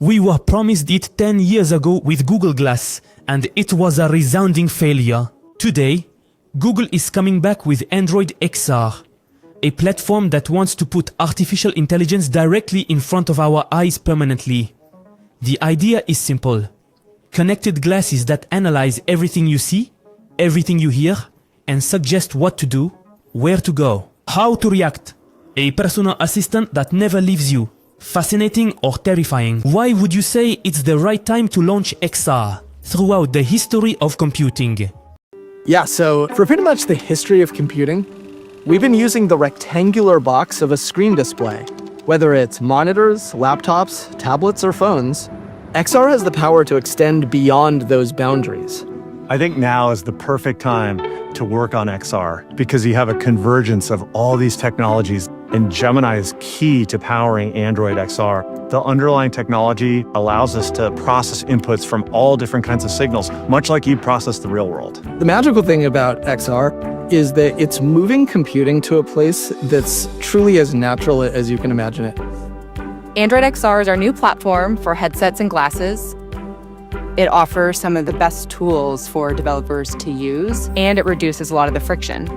We were promised it 10 years ago with Google Glass, and it was a resounding failure. Today, Google is coming back with Android XR, a platform that wants to put artificial intelligence directly in front of our eyes permanently. The idea is simple. Connected glasses that analyze everything you see, everything you hear, and suggest what to do, where to go, how to react. A personal assistant that never leaves you. Fascinating or terrifying? Why would you say it's the right time to launch XR throughout the history of computing? Yeah, so for pretty much the history of computing, we've been using the rectangular box of a screen display. Whether it's monitors, laptops, tablets, or phones, XR has the power to extend beyond those boundaries. I think now is the perfect time to work on XR because you have a convergence of all these technologies, and Gemini is key to powering Android XR. The underlying technology allows us to process inputs from all different kinds of signals, much like you process the real world. The magical thing about XR is that it's moving computing to a place that's truly as natural as you can imagine it. Android XR is our new platform for headsets and glasses. It offers some of the best tools for developers to use, and it reduces a lot of the friction.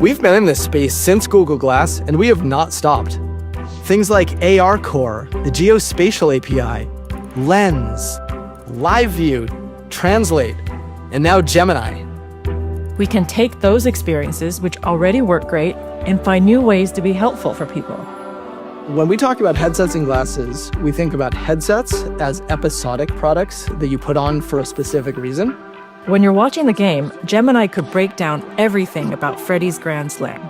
We've been in this space since Google Glass, and we have not stopped. Things like ARCore, the Geospatial API, Lens, Live View, Translate, and now Gemini. We can take those experiences, which already work great, and find new ways to be helpful for people. When we talk about headsets and glasses, we think about headsets as episodic products that you put on for a specific reason. When you're watching the game, Gemini could break down everything about Freddy's Grand Slam.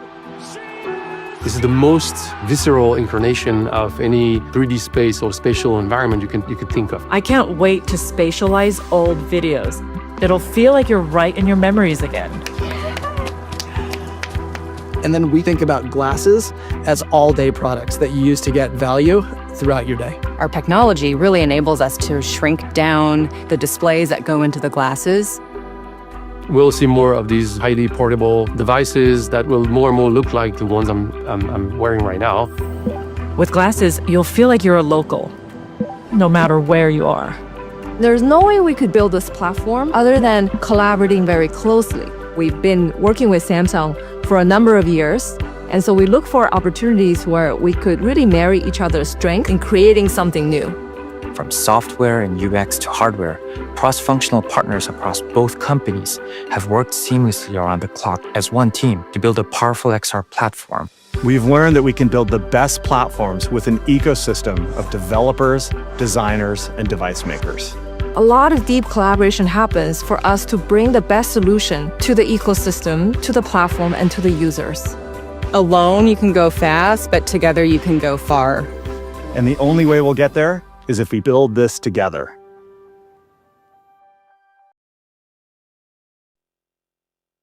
This is the most visceral incarnation of any 3D space or spatial environment you could think of. I can't wait to spatialize old videos. It'll feel like you're right in your memories again. And then we think about glasses as all-day products that you use to get value throughout your day. Our technology really enables us to shrink down the displays that go into the glasses. We'll see more of these highly portable devices that will more and more look like the ones I'm wearing right now. With glasses, you'll feel like you're a local, no matter where you are. There's no way we could build this platform other than collaborating very closely. We've been working with Samsung for a number of years, and so we look for opportunities where we could really marry each other's strength in creating something new. From software and UX to hardware, cross-functional partners across both companies have worked seamlessly around the clock as one team to build a powerful XR platform. We've learned that we can build the best platforms with an ecosystem of developers, designers, and device makers. A lot of deep collaboration happens for us to bring the best solution to the ecosystem, to the platform, and to the users. Alone, you can go fast, but together you can go far. And the only way we'll get there is if we build this together.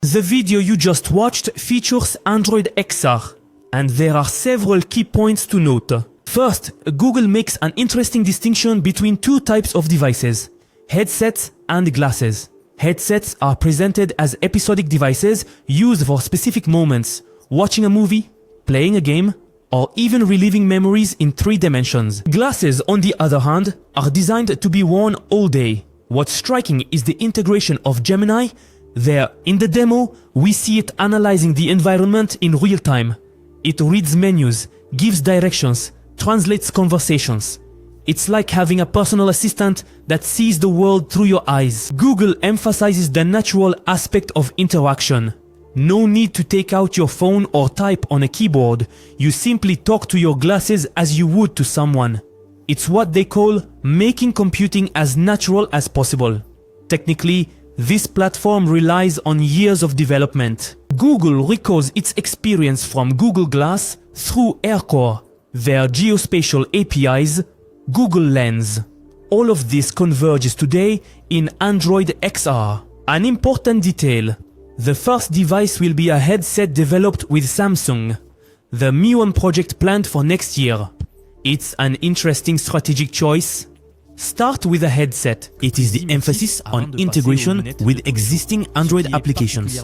The video you just watched features Android XR, and there are several key points to note. First, Google makes an interesting distinction between two types of devices: headsets and glasses. Headsets are presented as episodic devices used for specific moments, watching a movie, playing a game, or even reliving memories in 3 dimensions. Glasses, on the other hand, are designed to be worn all day. What's striking is the integration of Gemini. There, in the demo, we see it analyzing the environment in real time. It reads menus, gives directions, translates conversations. It's like having a personal assistant that sees the world through your eyes. Google emphasizes the natural aspect of interaction. No need to take out your phone or type on a keyboard. You simply talk to your glasses as you would to someone. It's what they call making computing as natural as possible. Technically, this platform relies on years of development. Google records its experience from Google Glass through AirCore, their geospatial APIs, Google Lens. All of this converges today in Android XR. An important detail: the first device will be a headset developed with Samsung, the Mi-One project planned for next year. It's an interesting strategic choice. Start with a headset. It is the emphasis on integration with existing Android applications.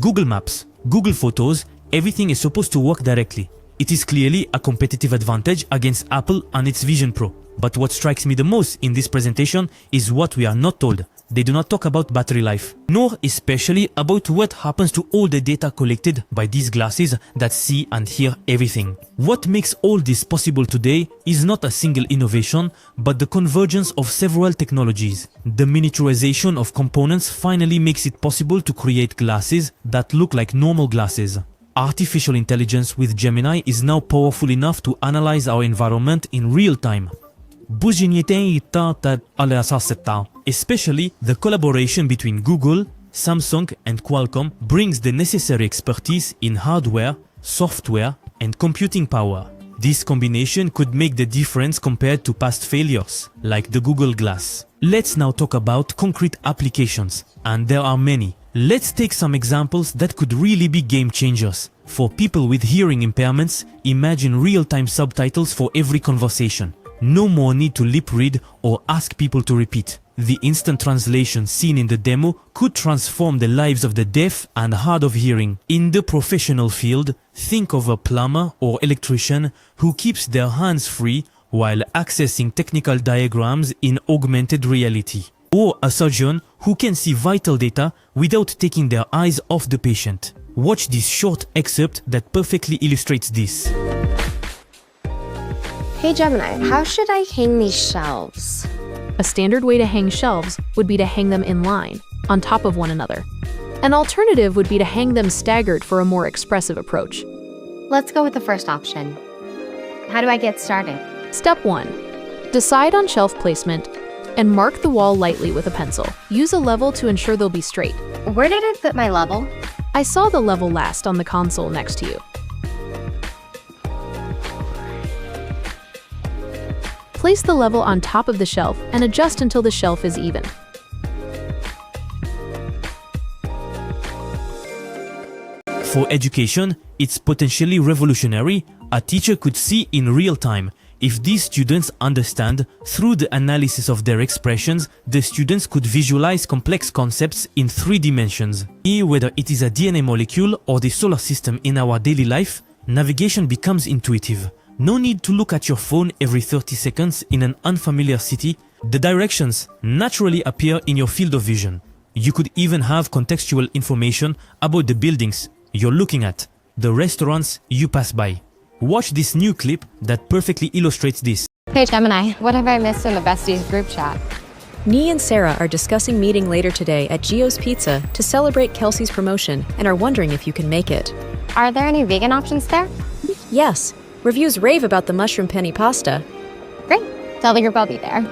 Google Maps, Google Photos, everything is supposed to work directly. It is clearly a competitive advantage against Apple and its Vision Pro. But what strikes me the most in this presentation is what we are not told. They do not talk about battery life, nor especially about what happens to all the data collected by these glasses that see and hear everything. What makes all this possible today is not a single innovation, but the convergence of several technologies. The miniaturization of components finally makes it possible to create glasses that look like normal glasses. Artificial intelligence with Gemini is now powerful enough to analyze our environment in real time. Especially the collaboration between Google, Samsung and Qualcomm brings the necessary expertise in hardware, software and computing power. This combination could make the difference compared to past failures, like the Google Glass. Let's now talk about concrete applications, and there are many. Let's take some examples that could really be game changers. For people with hearing impairments, imagine real-time subtitles for every conversation. No more need to lip read or ask people to repeat. The instant translation seen in the demo could transform the lives of the deaf and hard of hearing. In the professional field, think of a plumber or electrician who keeps their hands free while accessing technical diagrams in augmented reality. Or a surgeon who can see vital data without taking their eyes off the patient. Watch this short excerpt that perfectly illustrates this. Hey Gemini, how should I hang these shelves? A standard way to hang shelves would be to hang them in line, on top of one another. An alternative would be to hang them staggered for a more expressive approach. Let's go with the first option. How do I get started? Step 1. Decide on shelf placement and mark the wall lightly with a pencil. Use a level to ensure they'll be straight. Where did I put my level? I saw the level last on the console next to you. Place the level on top of the shelf and adjust until the shelf is even. For education, it's potentially revolutionary. A teacher could see in real time if these students understand through the analysis of their expressions. The students could visualize complex concepts in 3 dimensions. Here, whether it is a DNA molecule or the solar system in our daily life, navigation becomes intuitive. No need to look at your phone every 30 seconds in an unfamiliar city. The directions naturally appear in your field of vision. You could even have contextual information about the buildings you're looking at, the restaurants you pass by. Watch this new clip that perfectly illustrates this. Hey Gemini, what have I missed in the Besties group chat? Nee and Sarah are discussing meeting later today at Gio's Pizza to celebrate Kelsey's promotion and are wondering if you can make it. Are there any vegan options there? Yes. Reviews rave about the mushroom penny pasta. Great. Tell the group I'll be there.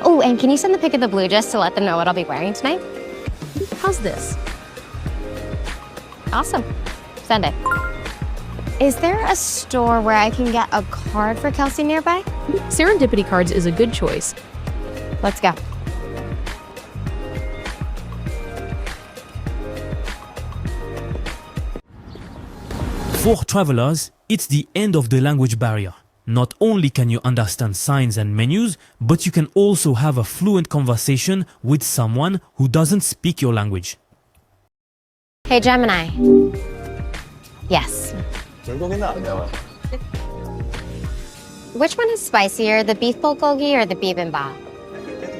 Oh, and can you send the pic of the blue just to let them know what I'll be wearing tonight? How's this? Awesome. Send it. Is there a store where I can get a card for Kelsey nearby? Serendipity Cards is a good choice. Let's go. For travelers, it's the end of the language barrier. Not only can you understand signs and menus, but you can also have a fluent conversation with someone who doesn't speak your language. Hey Gemini. Yes. Which one is spicier, the beef bulgogi or the bibimbap?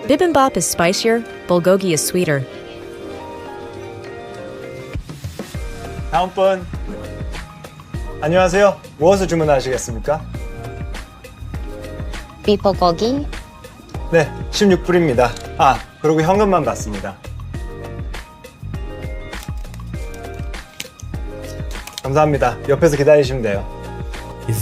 Bibimbap is spicier, bulgogi is sweeter. 다음 분. 안녕하세요. 무엇을 주문하시겠습니까? Beef bulgogi. 네, 16불입니다. 아, 그리고 현금만 받습니다. 감사합니다. 옆에서 기다리시면 돼요.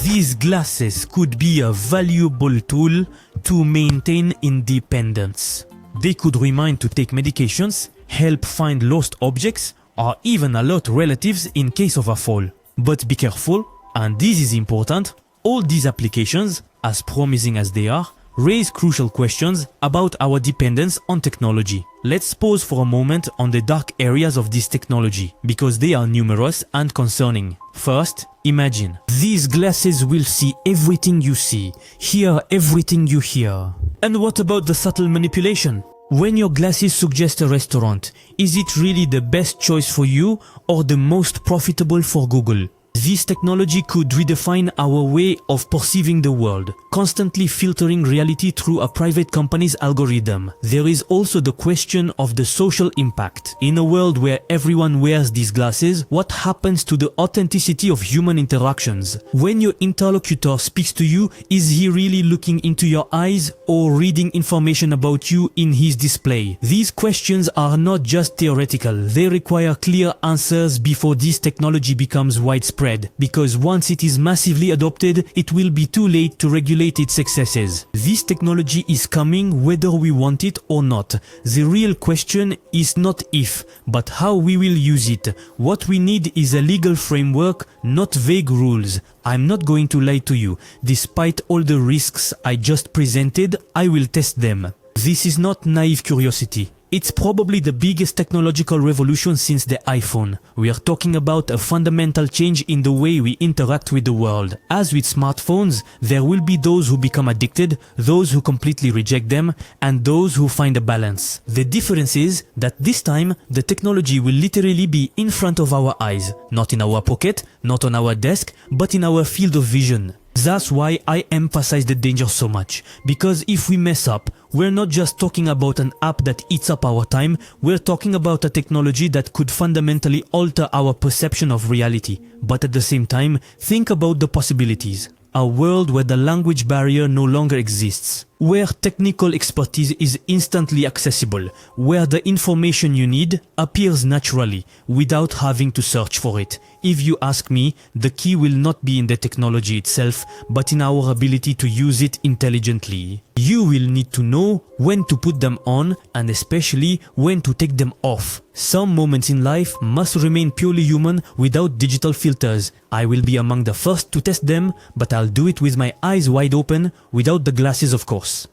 These glasses could be a valuable tool to maintain independence. They could remind to take medications, help find lost objects, or even alert relatives in case of a fall. But be careful, and this is important, all these applications, as promising as they are, raise crucial questions about our dependence on technology. Let's pause for a moment on the dark areas of this technology, because they are numerous and concerning. First, imagine. These glasses will see everything you see, hear everything you hear. And what about the subtle manipulation? When your glasses suggest a restaurant, is it really the best choice for you or the most profitable for Google? This technology could redefine our way of perceiving the world, constantly filtering reality through a private company's algorithm. There is also the question of the social impact. In a world where everyone wears these glasses, what happens to the authenticity of human interactions? When your interlocutor speaks to you, is he really looking into your eyes or reading information about you in his display? These questions are not just theoretical, they require clear answers before this technology becomes widespread, because once it is massively adopted, it will be too late to regulate its excesses. This technology is coming whether we want it or not. The real question is not if, but how we will use it. What we need is a legal framework, not vague rules. I'm not going to lie to you. Despite all the risks I just presented, I will test them. This is not naive curiosity. It's probably the biggest technological revolution since the iPhone. We are talking about a fundamental change in the way we interact with the world. As with smartphones, there will be those who become addicted, those who completely reject them, and those who find a balance. The difference is that this time, the technology will literally be in front of our eyes. Not in our pocket, not on our desk, but in our field of vision. That's why I emphasize the danger so much, because if we mess up, we're not just talking about an app that eats up our time, we're talking about a technology that could fundamentally alter our perception of reality. But at the same time, think about the possibilities. A world where the language barrier no longer exists, where technical expertise is instantly accessible, where the information you need appears naturally without having to search for it. If you ask me, the key will not be in the technology itself, but in our ability to use it intelligently. You will need to know when to put them on and especially when to take them off. Some moments in life must remain purely human without digital filters. I will be among the first to test them, but I'll do it with my eyes wide open, without the glasses of course.